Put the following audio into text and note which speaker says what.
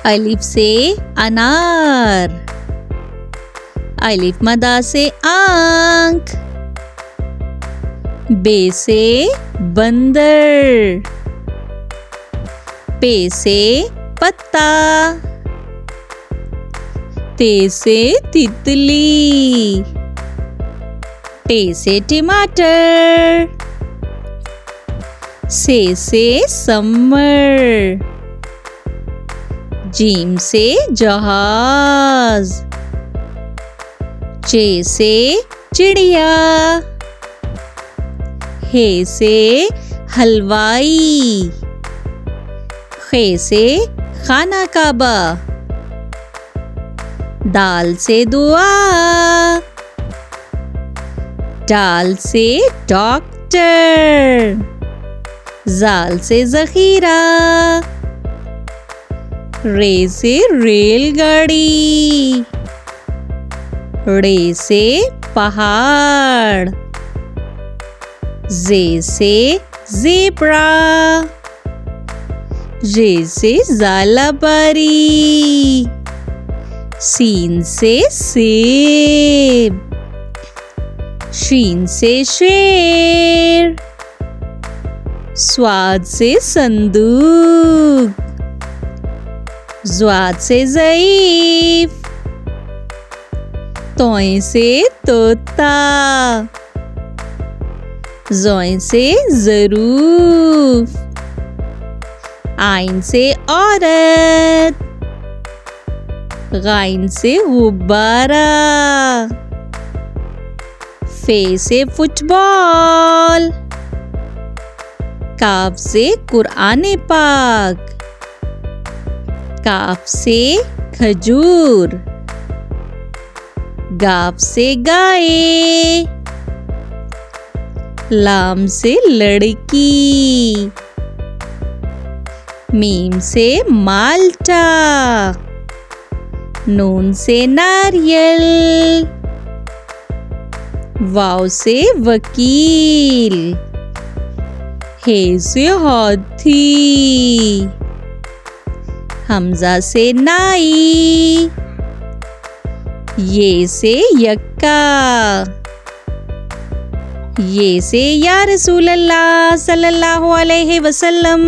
Speaker 1: अलिफ से अनार, अलिफ मदा से आंख, बे से बंदर, पे से पत्ता, ते से तितली, टे से टमाटर, से समर, जीम से जहाज, चे से चिड़िया, हे से हलवाई, खे से खाना काबा, दाल से दुआ, डाल से डॉक्टर, जाल से जखीरा, रे से रेलगाड़ी, रे से पहाड़, जे से ज़ेब्रा, जे से ज़ालाबारी, सीन से सेब, शीन से शेर, स्वाद से संदूक, ज़्वाद से ज़ईफ, तोय से तोता, ज़ोय से ज़रूफ, आइन से औरत, गाइन से गुब्बारा, फे से फुटबॉल, काफ से कुरान पाक, काफ से खजूर, गाफ से गाय, लाम से लड़की, मीम से माल्टा, नून से नारियल, वाव से वकील, हे से हाथी, हमजा से नाई, ये से यक्का, ये से या रसूल अल्लाह सल्लल्लाहु अलैहि वसल्लम।